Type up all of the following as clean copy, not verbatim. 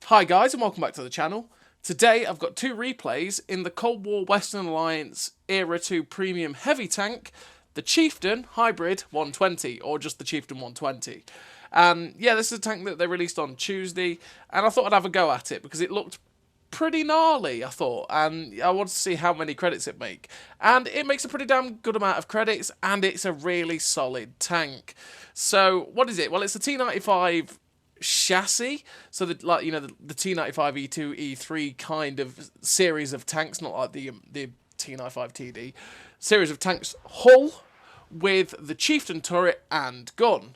Hi guys and welcome back to the channel. Today I've got two replays in the Cold War Western Alliance Era 2 Premium Heavy Tank, the Chieftain Hybrid 120, or just the Chieftain 120. Yeah, this is a tank that they released on Tuesday, and I thought I'd have a go at it because it looked pretty gnarly, I thought, and I wanted to see how many credits it make. And it makes a pretty damn good amount of credits, and it's a really solid tank. So, what is it? Well, it's a T95 chassis, so the T95 E2 E3 kind of series of tanks, not like the T95 TD series of tanks hull with the Chieftain turret and gun.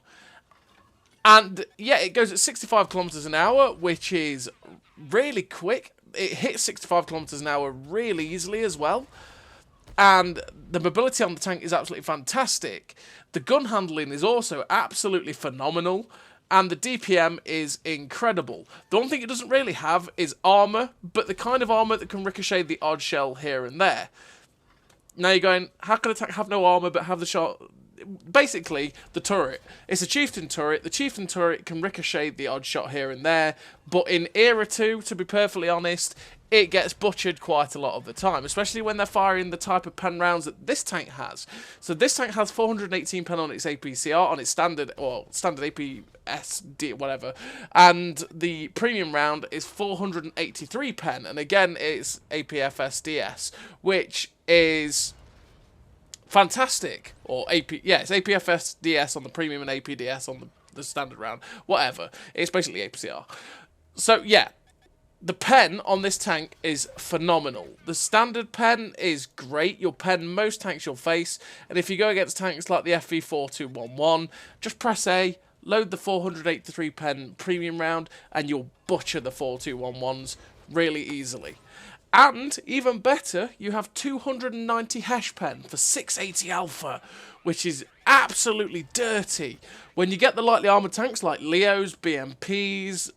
And yeah, it goes at 65 kilometers an hour, which is really quick. It hits 65 kilometers an hour really easily as well. And the mobility on the tank is absolutely fantastic. The gun handling is also absolutely phenomenal. And the DPM is incredible. The one thing it doesn't really have is armour, but the kind of armour that can ricochet the odd shell here and there. Now you're going, how can a tank have no armour but have the shot? Basically, the turret. It's a Chieftain turret. The Chieftain turret can ricochet the odd shot here and there, but in Era 2, to be perfectly honest, it gets butchered quite a lot of the time, especially when they're firing the type of pen rounds that this tank has. So this tank has 418 pen on its APCR, on its standard APSD, whatever, and the premium round is 483 pen, and again, it's APFSDS, which is fantastic, or it's APFSDS on the premium and APDS on the standard round, whatever. It's basically APCR. So yeah, the pen on this tank is phenomenal. The standard pen is great. You'll pen most tanks you'll face, and if you go against tanks like the FV4211, just press A, load the 483 pen premium round, and you'll butcher the 4211s really easily. And, even better, you have 290 hash pen for 680 alpha, which is absolutely dirty. When you get the lightly armoured tanks like Leos, BMPs,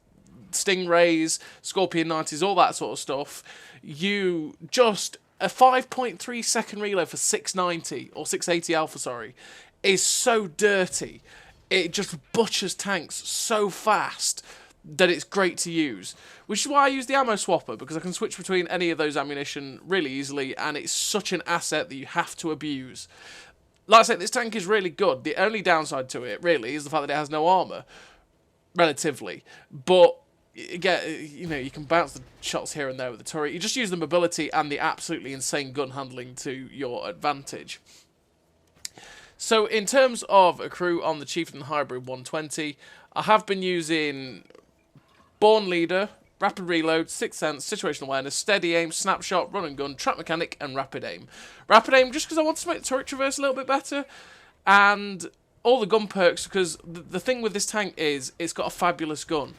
Stingrays, Scorpion 90s, all that sort of stuff, you just, a 5.3 second reload for 690, or 680 alpha, sorry, is so dirty. It just butchers tanks so fast that it's great to use, which is why I use the ammo swapper, because I can switch between any of those ammunition really easily, and it's such an asset that you have to abuse. Like I said, this tank is really good. The only downside to it, really, is the fact that it has no armour, relatively, but again, you can bounce the shots here and there with the turret. You just use the mobility and the absolutely insane gun handling to your advantage. So, in terms of a crew on the Chieftain Hybrid 120, I have been using Born Leader, Rapid Reload, Sixth Sense, Situational Awareness, Steady Aim, Snapshot, Run and Gun, Trap Mechanic, and Rapid Aim. Rapid Aim just because I want to make the turret traverse a little bit better, and all the gun perks, because the thing with this tank is it's got a fabulous gun.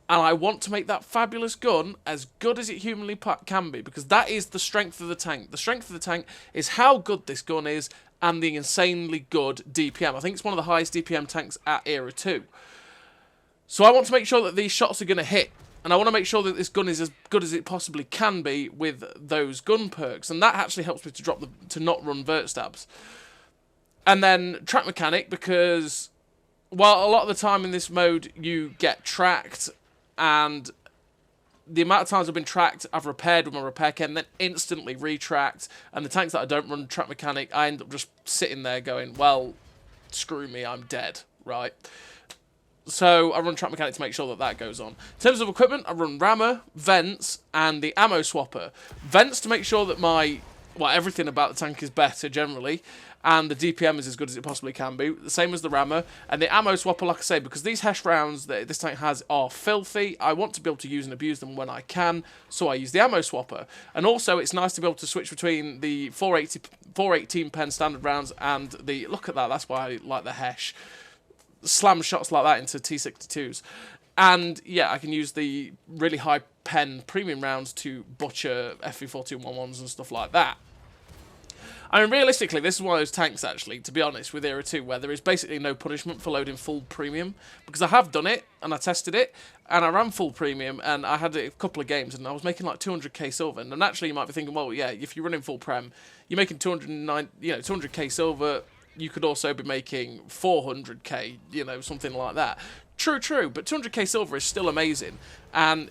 And I want to make that fabulous gun as good as it humanly can be, because that is the strength of the tank. The strength of the tank is how good this gun is and the insanely good DPM. I think it's one of the highest DPM tanks at Era 2. So I want to make sure that these shots are going to hit. And I want to make sure that this gun is as good as it possibly can be with those gun perks. And that actually helps me to not run vert stabs. And then Track Mechanic, because while a lot of the time in this mode you get tracked, and the amount of times I've been tracked, I've repaired with my repair kit and then instantly retracked. And the tanks that I don't run Track Mechanic, I end up just sitting there going, well, screw me, I'm dead, right? So I run Track Mechanic to make sure that that goes on. In terms of equipment, I run rammer, vents, and the ammo swapper. Vents to make sure that everything about the tank is better generally, and the DPM is as good as it possibly can be, the same as the rammer. And the ammo swapper, like I say, because these hash rounds that this tank has are filthy, I want to be able to use and abuse them when I can, so I use the ammo swapper. And also, it's nice to be able to switch between the 418 pen standard rounds and the, look at that, that's why I like the hash, slam shots like that into T62s. And yeah, I can use the really high pen premium rounds to butcher FV4211s and stuff like that. I mean, realistically, this is one of those tanks, actually, to be honest, with Era 2, where there is basically no punishment for loading full premium. Because I have done it, and I tested it, and I ran full premium, and I had a couple of games, and I was making like 200k silver. And naturally, you might be thinking, well, yeah, if you're running full prem, you're making 200k silver. You could also be making 400k, something like that. True, but 200k silver is still amazing. And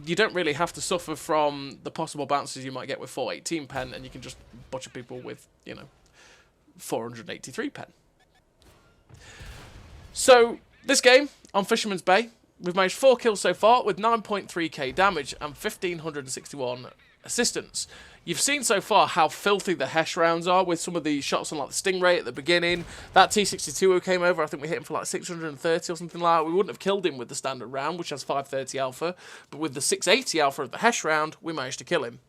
you don't really have to suffer from the possible bounces you might get with 418 pen, and you can just butcher people with, 483 pen. So, this game, on Fisherman's Bay, we've managed 4 kills so far with 9.3k damage and 1,561 assistance. You've seen so far how filthy the Hesh rounds are with some of the shots on like the Stingray at the beginning. That T62 who came over, I think we hit him for like 630 or something like that. We wouldn't have killed him with the standard round, which has 530 alpha, but with the 680 alpha of the Hesh round, we managed to kill him.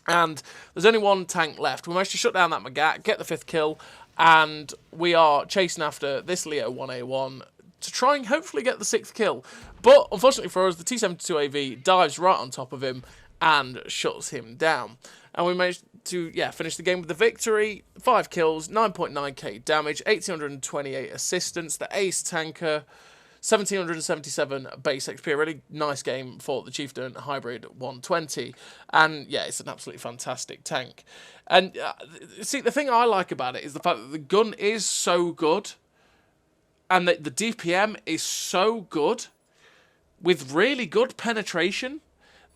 And there's only one tank left. We managed to shut down that Magat, get the 5th kill, and we are chasing after this Leo 1A1 to try and hopefully get the 6th kill. But unfortunately for us, the T72AV dives right on top of him and shuts him down. And we managed to, finish the game with the victory. 5 kills, 9.9k damage, 1,828 assistance, the ace tanker, 1,777 base XP. A really nice game for the Chieftain Hybrid 120. And, it's an absolutely fantastic tank. And, see, the thing I like about it is the fact that the gun is so good, and that the DPM is so good, with really good penetration,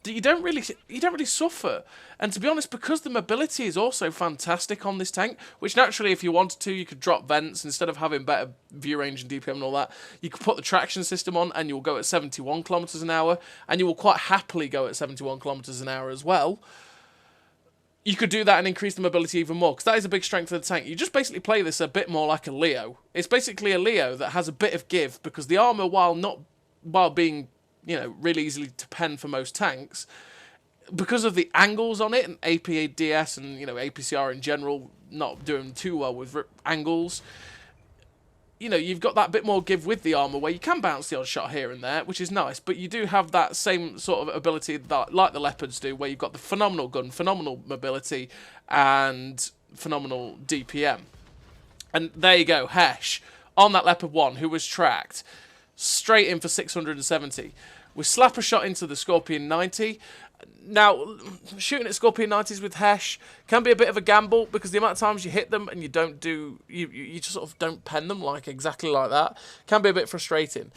that you don't really suffer. And to be honest, because the mobility is also fantastic on this tank, which naturally if you wanted to, you could drop vents instead of having better view range and DPM and all that. You could put the traction system on and you'll go at 71 kilometers an hour, and you will quite happily go at 71 kilometers an hour as well. You could do that and increase the mobility even more, because that is a big strength of the tank. You just basically play this a bit more like a Leo. It's basically a Leo that has a bit of give, because the armor, while being really easily to pen for most tanks, because of the angles on it, and APDS and, APCR in general not doing too well with angles, you've got that bit more give with the armor where you can bounce the odd shot here and there, which is nice, but you do have that same sort of ability that, like the Leopards do, where you've got the phenomenal gun, phenomenal mobility, and phenomenal DPM. And there you go, Hesh, on that Leopard 1, who was tracked straight in for 670. We slap a shot into the Scorpion 90. Now, shooting at Scorpion 90s with Hesh can be a bit of a gamble, because the amount of times you hit them and you just sort of don't pen them exactly like that can be a bit frustrating.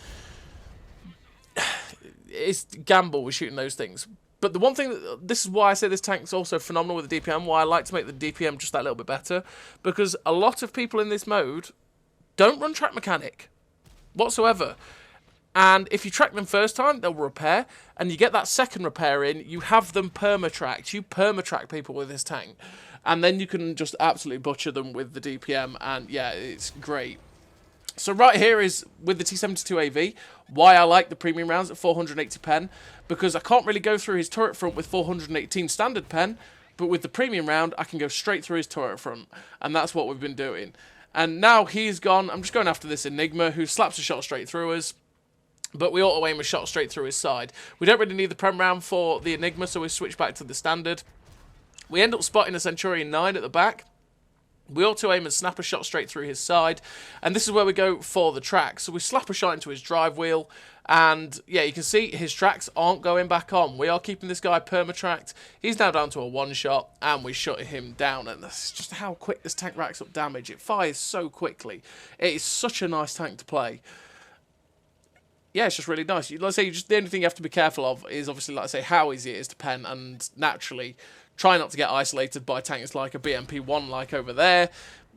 It's gamble with shooting those things. But the one thing, this is why I say this tank's also phenomenal with the DPM, why I like to make the DPM just that little bit better, because a lot of people in this mode don't run track mechanic whatsoever. And if you track them first time, they'll repair, and you get that second repair in, you have them perma-tracked. You perma-track people with this tank, and then you can just absolutely butcher them with the DPM, and it's great. So right here is, with the T72AV, why I like the premium rounds at 480 pen, because I can't really go through his turret front with 418 standard pen, but with the premium round, I can go straight through his turret front, and that's what we've been doing. And now he's gone. I'm just going after this Enigma, who slaps a shot straight through us. But we auto-aim a shot straight through his side. We don't really need the Prem round for the Enigma, so we switch back to the standard. We end up spotting a Centurion 9 at the back. We auto-aim and snap a shot straight through his side. And this is where we go for the tracks. So we slap a shot into his drive wheel. And, you can see his tracks aren't going back on. We are keeping this guy perma-tracked. He's now down to a one-shot, and we shut him down. And that's just how quick this tank racks up damage. It fires so quickly. It is such a nice tank to play. It's just really nice. Let's say the only thing you have to be careful of is obviously, like I say, how easy it is to pen, and naturally try not to get isolated by tanks like a BMP1 like over there,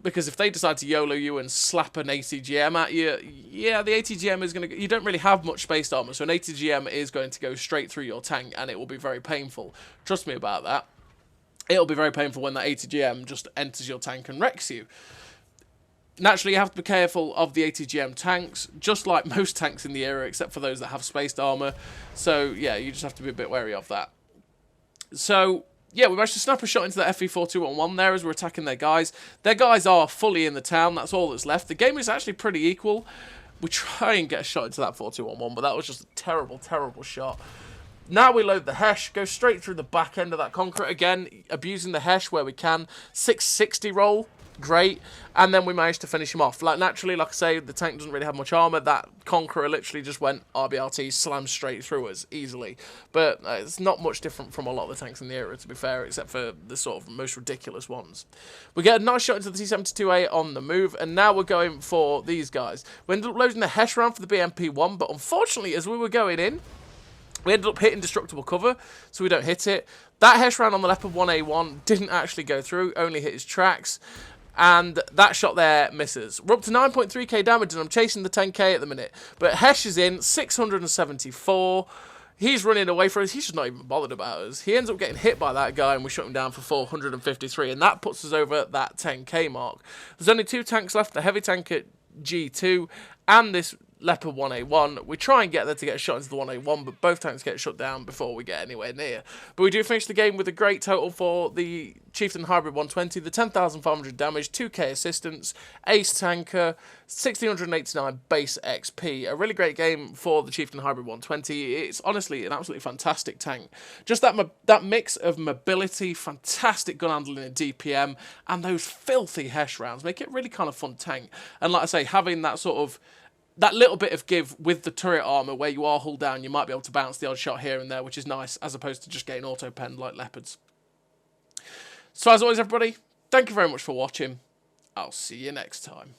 because if they decide to YOLO you and slap an ATGM at you, the ATGM is going to... You don't really have much spaced armor, so an ATGM is going to go straight through your tank, and it will be very painful. Trust me about that. It'll be very painful when that ATGM just enters your tank and wrecks you. Naturally, you have to be careful of the ATGM tanks, just like most tanks in the era, except for those that have spaced armor. So, you just have to be a bit wary of that. So, we managed to snap a shot into the FV4211 there as we're attacking their guys. Their guys are fully in the town. That's all that's left. The game is actually pretty equal. We try and get a shot into that 4211, but that was just a terrible, terrible shot. Now we load the Hesh, go straight through the back end of that Conqueror again, abusing the Hesh where we can. 660 roll. Great, and then we managed to finish him off. Naturally, like I say, the tank doesn't really have much armor. That Conqueror literally just went RBRT, slammed straight through us easily. But it's not much different from a lot of the tanks in the era, to be fair, except for the sort of most ridiculous ones. We get a nice shot into the T72A on the move, and now we're going for these guys. We ended up loading the Hesh round for the BMP1, but unfortunately, as we were going in, We ended up hitting destructible cover, so we don't hit it. That Hesh round on the Leopard 1A1 didn't actually go through, only hit his tracks. And that shot there misses. We're up to 9.3k damage, and I'm chasing the 10k at the minute. But Hesh is in, 674. He's running away from us. He's just not even bothered about us. He ends up getting hit by that guy, and we shut him down for 453. And that puts us over that 10k mark. There's only 2 tanks left, the heavy tank at G2 and this Leopard 1A1. We try and get there to get a shot into the 1A1, but both tanks get shut down before we get anywhere near. But we do finish the game with a great total for the Chieftain Hybrid 120, the 10,500 damage, 2k assistance, ace tanker, 1,689 base XP. A really great game for the Chieftain Hybrid 120. It's honestly an absolutely fantastic tank. Just that mix of mobility, fantastic gun handling and DPM, and those filthy Hesh rounds make it really kind of fun tank. And like I say, having that sort of that little bit of give with the turret armour where you are hull down, you might be able to bounce the odd shot here and there, which is nice, as opposed to just getting auto-penned like Leopards. So as always, everybody, thank you very much for watching. I'll see you next time.